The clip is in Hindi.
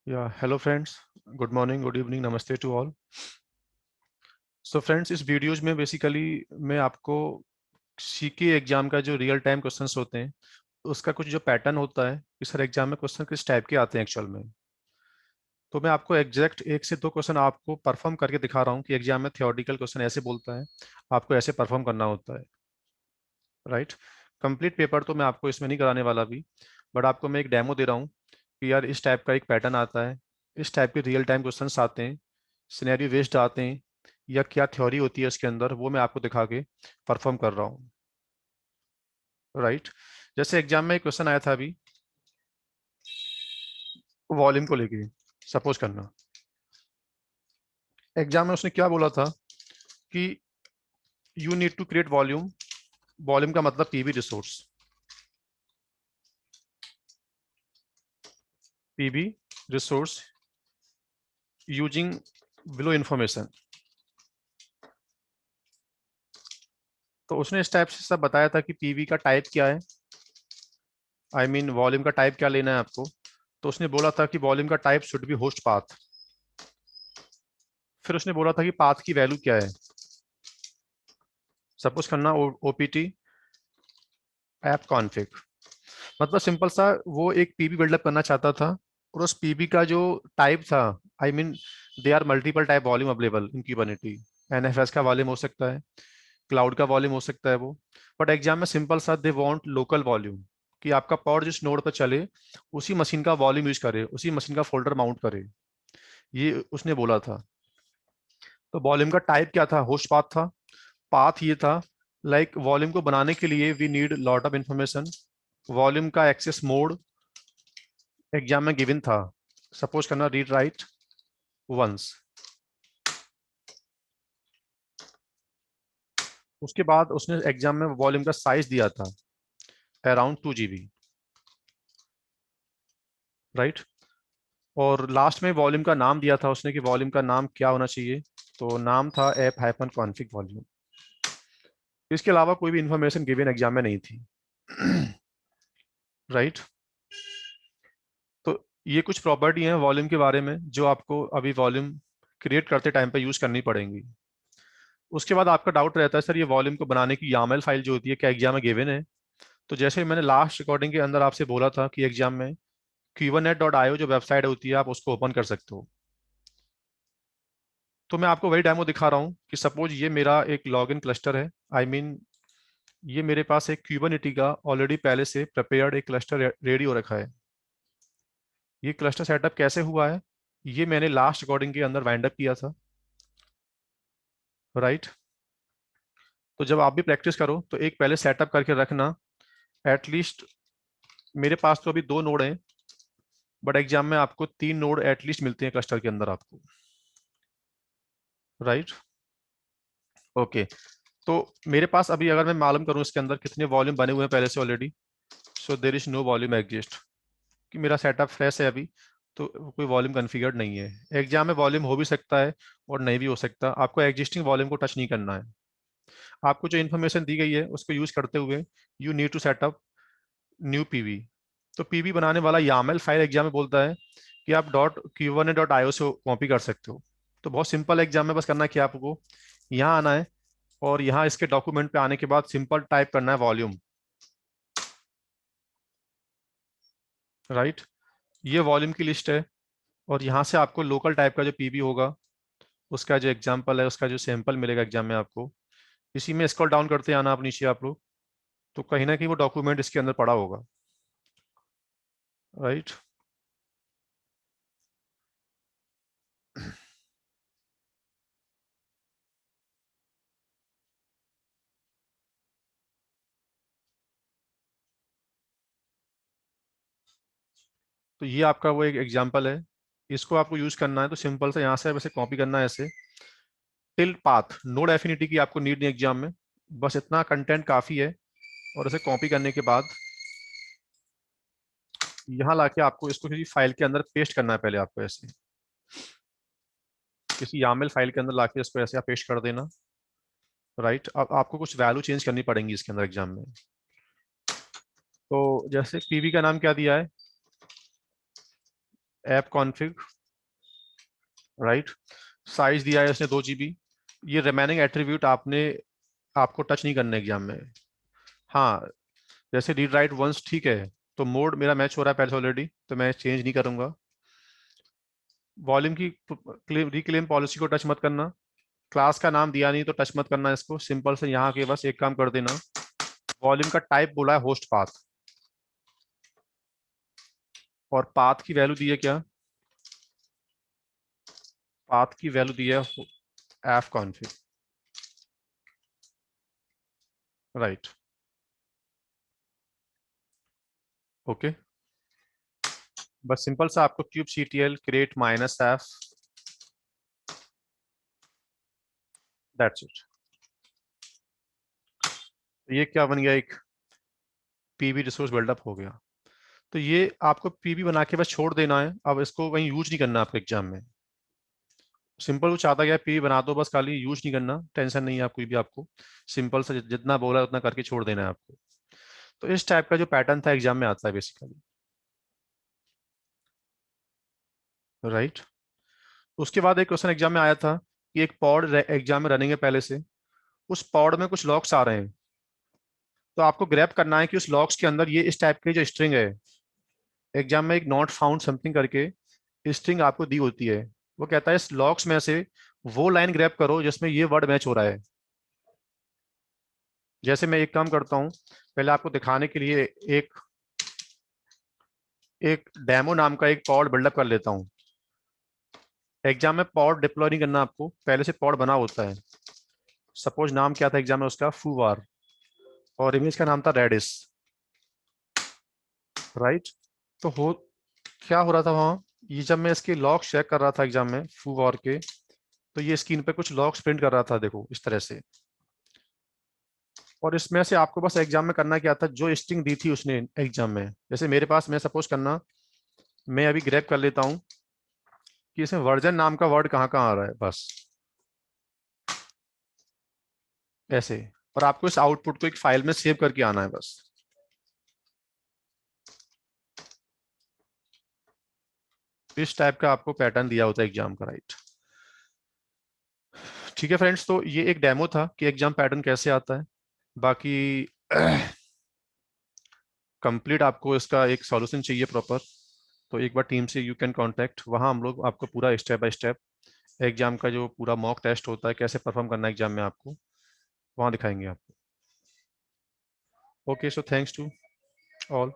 या hello friends. Good morning, good evening, नमस्ते टू ऑल। सो फ्रेंड्स, इस वीडियोज में बेसिकली मैं आपको सीके एग्जाम का जो रियल टाइम क्वेश्चंस होते हैं उसका कुछ जो पैटर्न होता है कि सर एग्जाम में क्वेश्चन किस टाइप के आते हैं एक्चुअल में। तो मैं आपको एग्जैक्ट एक से दो क्वेश्चन आपको परफॉर्म करके दिखा रहा हूँ कि एग्जाम में थियोरटिकल क्वेश्चन ऐसे बोलता है, आपको ऐसे परफॉर्म करना होता है। राइट। कंप्लीट पेपर तो मैं आपको इसमें नहीं कराने वाला भी, बट आपको मैं एक डेमो दे रहा हूँ कि यार इस टाइप का एक पैटर्न आता है, इस टाइप के रियल टाइम क्वेश्चंस आते हैं, सिनेरियो बेस्ड आते हैं, या क्या थ्योरी होती है उसके अंदर, वो मैं आपको दिखा के परफॉर्म कर रहा हूँ। राइट। जैसे एग्जाम में एक क्वेश्चन आया था अभी वॉल्यूम को लेके। सपोज करना एग्जाम में उसने क्या बोला था कि you need to create volume. Volume का मतलब PV resource, PV resource using below information. तो उसने इस टाइप से सब बताया था कि पीवी का टाइप क्या है, आई मीन वॉल्यूम का टाइप क्या लेना है आपको। तो उसने बोला था कि वॉल्यूम का type should be host path. फिर उसने बोला था कि पाथ की वैल्यू क्या है। सपोज करना ओपीटी ऐप कॉन्फ़िग, मतलब सिंपल सा वो एक पीबी बिल्डअप करना चाहता था, और उस पीबी का जो टाइप था, I mean they are multiple type volume available in Kubernetes. NFS का वॉल्यूम हो सकता है, क्लाउड का वॉल्यूम हो सकता है वो। बट एग्जाम में सिंपल सा दे वांट लोकल वॉल्यूम, कि आपका पॉड जिस नोड पर चले उसी मशीन का वॉल्यूम यूज करे, उसी मशीन का फोल्डर माउंट करे, ये उसने बोला था। तो वॉल्यूम का टाइप क्या था, होस्ट पाथ था। पाथ ये था लाइक वॉल्यूम को बनाने के लिए we need lot of information. Volume का एक्सेस मोड एग्जाम में गिवन था, सपोज करना रीड राइट वंस। उसके बाद उसने एग्जाम में वॉल्यूम का साइज दिया था अराउंड 2 GB। राइट। और लास्ट में वॉल्यूम का नाम दिया था उसने कि वॉल्यूम का नाम क्या होना चाहिए। तो नाम था ऐप हाइफन कॉन्फिग वॉल्यूम। इसके अलावा कोई भी इंफॉर्मेशन गिवन एग्जाम में नहीं थी। राइट। तो ये कुछ प्रॉपर्टी हैं वॉल्यूम के बारे में जो आपको अभी वॉल्यूम क्रिएट करते टाइम पे यूज करनी पड़ेंगी। उसके बाद आपका डाउट रहता है सर ये वॉल्यूम को बनाने की यामल फाइल जो होती है क्या एग्जाम में गिवन है। तो जैसे मैंने लास्ट रिकॉर्डिंग के अंदर आपसे बोला था कि एग्जाम में QAnet.io जो वेबसाइट होती है आप उसको ओपन कर सकते हो। तो मैं आपको वही डेमो दिखा रहा हूँ कि सपोज ये मेरा एक लॉगिन क्लस्टर है, आई मीन ये मेरे पास एक क्यूबरनेटी का ऑलरेडी पहले से प्रिपेयर्ड एक क्लस्टर रेडी हो रखा है। ये क्लस्टर सेटअप कैसे हुआ है, ये मैंने लास्ट रिकॉर्डिंग के अंदर वाइंड अप किया था। राइट। तो जब आप भी प्रैक्टिस करो तो एक पहले सेटअप करके रखना एटलीस्ट। मेरे पास तो अभी 2 नोड हैं, बट एग्जाम में आपको 3 नोड एटलीस्ट मिलते हैं क्लस्टर के अंदर आपको। राइट। ओके। तो मेरे पास अभी अगर मैं मालूम करूं इसके अंदर कितने वॉल्यूम बने हुए हैं पहले से already, so there is no volume exist, कि मेरा सेटअप फ्रेश है अभी, तो कोई वॉल्यूम कॉन्फ़िगर्ड नहीं है। एग्जाम में वॉल्यूम हो भी सकता है और नहीं भी हो सकता, आपको एग्जिस्टिंग वॉल्यूम को टच नहीं करना है। आपको जो इन्फॉर्मेशन दी गई है उसको यूज करते हुए you need to setup new PV. तो पीवी बनाने वाला यामल फाइल एग्जाम में बोलता है कि आप dot q one dot i o से कॉपी कर सकते हो। तो बहुत सिंपल एग्जाम में बस करना क्या आपको, यहाँ आना है और यहाँ इसके डॉक्यूमेंट पे आने के बाद सिंपल टाइप करना है वॉल्यूम। राइट। ये वॉल्यूम की लिस्ट है, और यहाँ से आपको लोकल टाइप का जो पीबी होगा उसका जो एग्जाम्पल है, उसका जो सैंपल मिलेगा एग्जाम में आपको, इसी में स्क्रॉल डाउन करते आना आप नीचे आप लोग, तो कहीं ना कहीं वो डॉक्यूमेंट इसके अंदर पड़ा होगा। राइट। तो ये आपका वो एक एग्जाम्पल है, इसको आपको यूज करना है। तो सिंपल से यहाँ से वैसे कॉपी करना है ऐसे टिल पाथ, नो डेफिनिटी की आपको नीड नहीं एग्जाम में, बस इतना कंटेंट काफी है। और इसे कॉपी करने के बाद यहाँ लाके आपको इसको किसी फाइल के अंदर पेस्ट करना है, पहले आपको ऐसे किसी यामल फाइल के अंदर लाके इसको ऐसे आप पेस्ट कर देना। राइट। अब आपको कुछ वैल्यू चेंज करनी पड़ेंगी इसके अंदर एग्जाम में। तो जैसे पीवी का नाम क्या दिया है, ऐप कॉन्फ़िग, राइट। साइज दिया है इसने 2 GB। ये रिमेनिंग एट्रीब्यूट आपको टच नहीं करना एग्जाम में। हाँ, जैसे रीड राइट वंस ठीक है, तो मोड मेरा मैच हो रहा है पहले से ऑलरेडी, तो मैं चेंज नहीं करूंगा। वॉल्यूम की रिक्लेम पॉलिसी को टच मत करना। क्लास का नाम दिया नहीं तो टच मत करना इसको। सिंपल से यहाँ के बस एक काम कर देना, वॉल्यूम का टाइप बोला है होस्ट पाथ, और पाथ की वैल्यू दी है क्या, पाथ की वैल्यू दी है एफ कॉन्फिग, राइट। ओके, बस सिंपल सा आपको cube ctl create -f, that's it. ये क्या बन गया, एक पीबी रिसोर्स बिल्डअप हो गया। तो ये आपको पीबी बना के बस छोड़ देना है, अब इसको कहीं यूज नहीं करना आपके एग्जाम में। सिंपल वो चाहता क्या, पीबी बना दो बस, खाली यूज नहीं करना, टेंशन नहीं है आप कोई भी। आपको सिंपल से जितना बोला उतना करके छोड़ देना है आपको। तो इस टाइप का जो पैटर्न था एग्जाम में आता है बेसिकली, राइट। उसके बाद एक क्वेश्चन एग्जाम में आया था कि एक पॉड एग्जाम में रनिंग है पहले से, उस पॉड में कुछ लॉक्स आ रहे हैं, तो आपको ग्रैब करना है कि उस लॉक्स के अंदर ये इस टाइप की जो स्ट्रिंग है। एग्जाम में एक नॉट फाउंड समथिंग करके स्ट्रिंग आपको दी होती है। वो कहता है इस लॉक्स में से वो लाइन ग्रैब करो जिसमें ये वर्ड मैच हो रहा है। जैसे मैं एक काम करता हूँ, पहले आपको दिखाने के लिए एक एक डेमो नाम का एक पॉड बिल्डअप कर लेता हूँ। एग्जाम में पॉड डिप्लॉय नहीं करना आपको, पहले से पॉड बना होता है। सपोज नाम क्या था एग्जाम में उसका, फूवार, और इमेज का नाम था रेडिस, राइट। तो हो क्या हो रहा था वहाँ, ये जब मैं इसके लॉग चेक कर रहा था एग्जाम में फूवार के, तो ये स्क्रीन पे कुछ लॉग्स प्रिंट कर रहा था, देखो इस तरह से। और इसमें से आपको बस एग्जाम में करना क्या था, जो स्ट्रिंग दी थी उसने एग्जाम में, जैसे मेरे पास, मैं सपोज करना, मैं अभी ग्रैब कर लेता हूँ कि इसमें वर्जन नाम का वर्ड कहाँ कहाँ आ रहा है, बस ऐसे। और आपको इस आउटपुट को एक फाइल में सेव करके आना है बस। इस टाइप का आपको पैटर्न दिया होता है एग्जाम का, राइट। ठीक है फ्रेंड्स, तो ये एक डेमो था कि एग्जाम पैटर्न कैसे आता है। बाकी कंप्लीट आपको इसका एक सॉल्यूशन चाहिए प्रॉपर, तो एक बार टीम से यू कैन कांटेक्ट, वहाँ हम लोग आपको पूरा स्टेप बाय स्टेप एग्जाम का जो पूरा मॉक टेस्ट होता है, कैसे परफॉर्म करना है एग्जाम में, आपको वहाँ दिखाएंगे आपको। Okay, so thanks to all.